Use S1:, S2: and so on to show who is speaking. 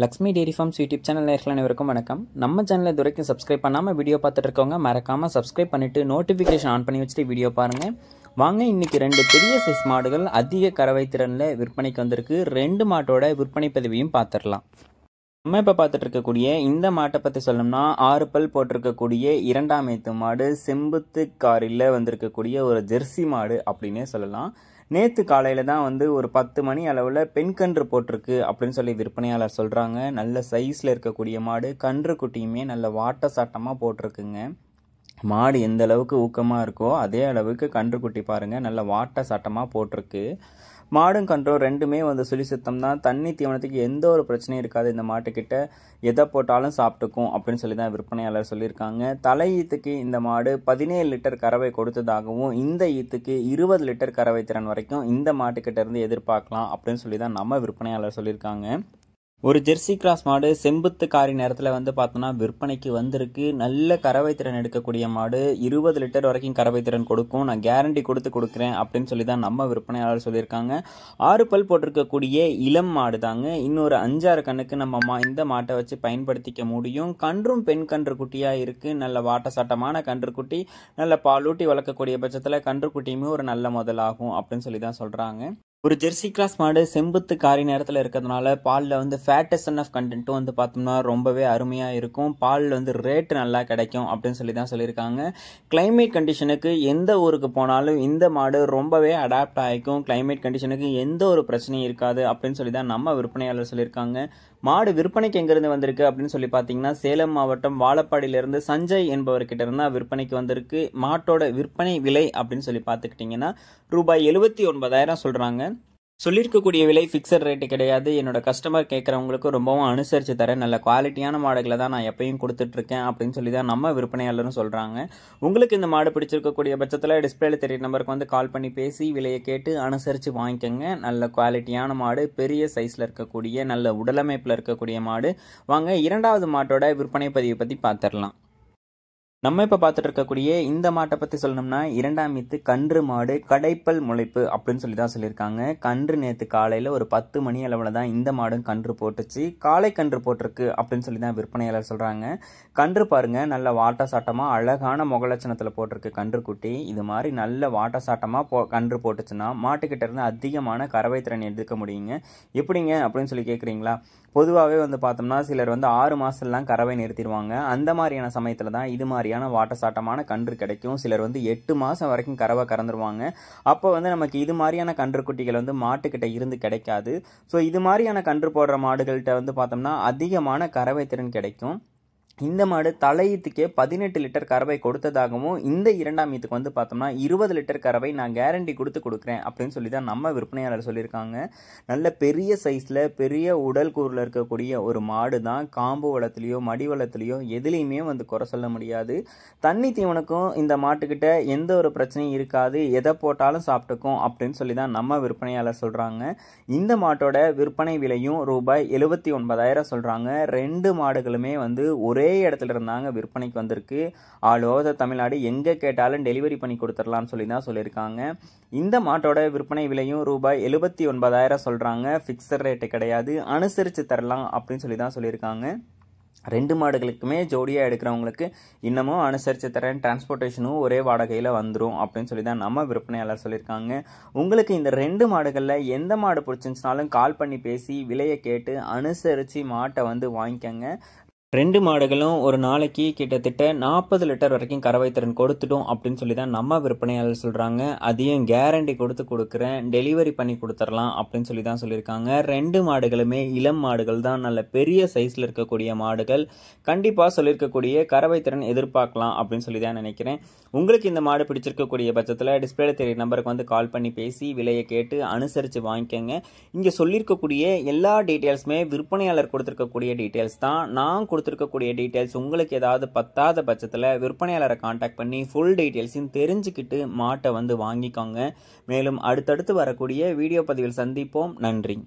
S1: Lakshmi dairy farms YouTube channel நேயர்கள் அனைவருக்கும் வணக்கம். நம்ம சேனலை இதுவரைக்கும் சப்ஸ்கிரைப் பண்ணாமல் வீடியோ பார்த்துட்டு இருக்கவங்க மறக்காமல் சப்ஸ்கிரைப் பண்ணிவிட்டு நோட்டிஃபிகேஷன் ஆன் பண்ணி வச்சுட்டு வீடியோ பாருங்கள். வாங்க, இன்றைக்கி 2 பெரிய சைஸ் மாடுகள் அதிக கறவை திறனில் விற்பனைக்கு வந்திருக்கு. 2 மாட்டோட விற்பனை பதிவையும் பார்த்துடலாம். நம்ம இப்போ பார்த்துட்டு இருக்கக்கூடிய இந்த மாட்டை பற்றி சொல்லணும்னா 6 பல் போட்டிருக்கக்கூடிய 2ஆம் ஏத்து மாடு, செம்புத்து காரில் வந்திருக்கக்கூடிய ஒரு ஜெர்சி மாடு அப்படின்னே சொல்லலாம். நேற்று காலையில் தான் ஒரு 10 மணி அளவில் பெண் கன்று போட்டிருக்கு அப்படின்னு சொல்லி விற்பனையாளர் சொல்கிறாங்க. நல்ல சைஸில் இருக்கக்கூடிய மாடு, கன்று குட்டியுமே நல்ல வாட்ட சாட்டமாக போட்டிருக்குங்க. மாடு எந்த அளவுக்கு ஊக்கமாக இருக்கோ அதே அளவுக்கு கன்று குட்டி பாருங்கள், நல்ல வாட்ட சாட்டமாக போட்டிருக்கு. மாடும் கன்றும் ரெண்டுமே சுழி சுத்தம் தான். தண்ணி தீவனத்துக்கு எந்த ஒரு பிரச்சனையும் இருக்காது. இந்த மாட்டுக்கிட்ட எதை போட்டாலும் சாப்பிட்டுக்கும் அப்படின்னு சொல்லி தான் விற்பனையாளர் சொல்லியிருக்காங்க. தலை ஈத்துக்கு இந்த மாடு 17 லிட்டர் கறவை கொடுத்ததாகவும், இந்த ஈத்துக்கு 20 லிட்டர் கறவை திறன் வரைக்கும் இந்த மாட்டுக்கிட்ட இருந்து எதிர்பார்க்கலாம் அப்படின்னு சொல்லி தான் நம்ம விற்பனையாளர் சொல்லியிருக்காங்க. ஒரு ஜெர்சி கிராஸ் மாடு செம்புத்து காரி நேரத்தில் பார்த்தோன்னா விற்பனைக்கு வந்திருக்கு. நல்ல கறவை திறன் எடுக்கக்கூடிய மாடு, 20 லிட்டர் வரைக்கும் கறவை திறன் கொடுக்கும், நான் கேரண்டி கொடுக்குறேன் அப்படின்னு சொல்லி தான் நம்ம விற்பனையாளர் சொல்லியிருக்காங்க. 6 பல் போட்டிருக்கக்கூடிய இளம் மாடு தாங்க. இன்னொரு 5-6 கண்ணுக்கு நம்ம இந்த மாட்டை வச்சு பயன்படுத்திக்க முடியும். கன்றும் பெண் கன்று குட்டியாக இருக்குது. நல்ல வாட்டசாட்டமான கன்று குட்டி, நல்ல பாலூட்டி வளர்க்கக்கூடிய பட்சத்தில் கன்று குட்டியுமே ஒரு நல்ல முதலாகும் அப்படின்னு சொல்லி தான் சொல்கிறாங்க. ஒரு ஜெர்சி கிராஸ் மாடு செம்புத்து காரி நேரத்தில் இருக்கிறதுனால பாலில் ஃபேட்டஸ் ஆஃப் கண்டென்ட்டும் பார்த்தோம்னா ரொம்பவே அருமையாக இருக்கும். பாலில் ரேட்டு நல்லா கிடைக்கும் அப்படின்னு சொல்லி தான் சொல்லியிருக்காங்க. கிளைமேட் கண்டிஷனுக்கு எந்த ஊருக்கு போனாலும் இந்த மாடு ரொம்பவே அடாப்ட் ஆகிக்கும். கிளைமேட் கண்டிஷனுக்கு எந்த ஒரு பிரச்சனையும் இருக்காது அப்படின்னு சொல்லி தான் நம்ம விற்பனையாளர் சொல்லியிருக்காங்க. மாடு விற்பனைக்கு எங்கேருந்து வந்திருக்கு அப்படின்னு சொல்லி பார்த்தீங்கன்னா, சேலம் மாவட்டம் வாழப்பாடியிலிருந்து சஞ்சய் என்பவர்கிட்ட இருந்தால் விற்பனைக்கு வந்திருக்கு. மாட்டோட விற்பனை விலை அப்படின்னு சொல்லி பார்த்துக்கிட்டிங்கன்னா ரூபாய் 79,000 சொல்கிறாங்க. சொல்லியிருக்கக்கூடிய விலை ஃபிக்ஸட் ரேட்டு கிடையாது. என்னோட கஸ்டமர் கேட்குறவங்களுக்கு ரொம்பவும் அனுசரித்து தரேன். நல்ல குவாலிட்டியான மாடுகளை தான் நான் எப்பயும் கொடுத்துட்ருக்கேன் அப்படின்னு சொல்லி தான் நம்ம விற்பனையாளரும் சொல்கிறாங்க. உங்களுக்கு இந்த மாடு பிடிச்சிருக்கக்கூடிய பட்சத்தில் டிஸ்பிளேல தெரிய நம்பருக்கு கால் பண்ணி பேசி விலையை கேட்டு அனுசரித்து வாங்கிக்கோங்க. நல்ல குவாலிட்டியான மாடு, பெரிய சைஸில் இருக்கக்கூடிய நல்ல உடலமைப்பில் இருக்கக்கூடிய மாடு. வாங்க, 2வது மாட்டோட விற்பனை பதிவை பற்றி பார்த்துடலாம். நம்ம இப்போ பார்த்துட்டு இருக்கக்கூடிய இந்த மாட்டை பற்றி சொல்லணும்னா 2ஆம் ஈத்து கன்று மாடு, கடைப்பல் முளைப்பு அப்படின்னு சொல்லி தான் சொல்லியிருக்காங்க. கன்று நேற்று காலையில் ஒரு 10 மணி அளவில் தான் இந்த மாடும் கன்று போட்டுச்சு. காலை கன்று போட்டிருக்கு அப்படின்னு சொல்லி தான் விற்பனையாளர் சொல்கிறாங்க. கன்று பாருங்கள், நல்ல வாட்ட சாட்டமாக அழகான முகலட்சணத்தில் போட்டிருக்கு கன்று குட்டி. இது மாதிரி நல்ல வாட்ட சாட்டமாக கன்று போட்டுச்சுன்னா மாட்டுக்கிட்ட இருந்து அதிகமான கறவை திறன் எடுக்க முடியுங்க. எப்படிங்க அப்படின்னு சொல்லி கேட்குறீங்களா? பொதுவாகவே பார்த்தோம்னா சிலர் 6 மாதம்லாம் கறவை நிறுத்திடுவாங்க. அந்த மாதிரியான சமயத்தில் தான் இது மாதிரியான வாட்டசாட்டமான கன்று கிடைக்கும். சிலர் 8 மாதம் வரைக்கும் கறவை கறந்துருவாங்க. அப்போ நமக்கு இது மாதிரியான கன்று குட்டிகள் மாட்டுக்கிட்ட இருந்து கிடைக்காது. ஸோ இது மாதிரியான கன்று போடுற மாடுகள்கிட்ட பார்த்தோம்னா அதிகமான கறவை திறன் கிடைக்கும். இந்த மாடு தலையீத்துக்கே 18 லிட்டர் கறவை கொடுத்ததாகவும், இந்த 2ஆம் ஈத்துக்கு பார்த்தோம்னா 20 லிட்டர் கறவை நான் கேரண்டி கொடுக்குறேன் அப்படின்னு சொல்லி தான் நம்ம விற்பனையாளர் சொல்லியிருக்காங்க. நல்ல பெரிய சைஸில் பெரிய உடல் கூறில் இருக்கக்கூடிய ஒரு மாடு தான். காம்பு வளத்துலேயோ மடி வளத்துலேயோ எதுலேயுமே குறை சொல்ல முடியாது. தண்ணி தீவனுக்கும் இந்த மாட்டுக்கிட்ட எந்த ஒரு பிரச்சனையும் இருக்காது. எதை போட்டாலும் சாப்பிட்டுக்கும் அப்படின்னு சொல்லி தான் நம்ம விற்பனையாளர் சொல்கிறாங்க. இந்த மாட்டோட விற்பனை விலையும் ரூபாய் 79,000 சொல்கிறாங்க. 2 மாடுகளுமே ஒரே இடத்துல இருந்தாங்க விற்பனைக்கு வந்திருக்கு. ஆல் ஓவர் தமிழ்நாடு எங்கே கேட்டாலும் டெலிவரி பண்ணி கொடுத்துடலாம்னு சொல்லி தான் சொல்லியிருக்காங்க. இந்த மாட்டோட விற்பனை விலையும் ரூபாய் 79,000 சொல்கிறாங்க. ஃபிக்ஸட் ரேட்டு கிடையாது, அனுசரித்து தரலாம் அப்படின்னு சொல்லி தான் சொல்லியிருக்காங்க. 2 மாடுகளுக்குமே ஜோடியாக எடுக்கிறவங்களுக்கு இன்னமும் அனுசரித்து தரேன், டிரான்ஸ்போர்ட்டேஷனும் ஒரே வாடகையில் வந்துடும் அப்படின்னு சொல்லி தான் நம்ம விற்பனையாளர் சொல்லியிருக்காங்க. உங்களுக்கு இந்த 2 மாடுகளில் எந்த மாடு பிடிச்சிருந்துச்சுனாலும் கால் பண்ணி பேசி விலையை கேட்டு அனுசரித்து மாட்டை வாங்கிக்கோங்க. 2 மாடுகளும் ஒரு நாளைக்கு கிட்டத்தட்ட 40 லிட்டர் வரைக்கும் கறவை திறன் கொடுத்துட்டோம் அப்படின்னு சொல்லி தான் நம்ம விற்பனையாளர் சொல்கிறாங்க. அதையும் கேரண்டி கொடுக்குறேன், டெலிவரி பண்ணி கொடுத்துடலாம் அப்படின்னு சொல்லி தான் சொல்லியிருக்காங்க. 2 மாடுகளுமே இளம் மாடுகள் தான், நல்ல பெரிய சைஸில் இருக்கக்கூடிய மாடுகள். கண்டிப்பாக சொல்லியிருக்கக்கூடிய கறவை திறன் எதிர்பார்க்கலாம் அப்படின்னு சொல்லி தான் நினைக்கிறேன். உங்களுக்கு இந்த மாடு பிடிச்சிருக்கக்கூடிய பட்சத்தில் டிஸ்பிளேல தெரிய நம்பருக்கு கால் பண்ணி பேசி விலையை கேட்டு அனுசரித்து வாங்கிக்கோங்க. இங்கே சொல்லியிருக்கக்கூடிய எல்லா டீட்டெயில்ஸுமே விற்பனையாளர் கொடுத்துருக்கக்கூடிய டீட்டெயில்ஸ் தான். நான் கொடுத்துருக்கக்கூடிய டீட்டெயில்ஸ் உங்களுக்கு ஏதாவது பத்தாத பட்சத்தில் விற்பனையாளரை காண்டாக்ட் பண்ணி ஃபுல் டீட்டெயில்ஸையும் தெரிஞ்சுக்கிட்டு மாட்டை வாங்கிக்கோங்க. மேலும் அடுத்தடுத்து வரக்கூடிய வீடியோ பதிவில் சந்திப்போம். நன்றி.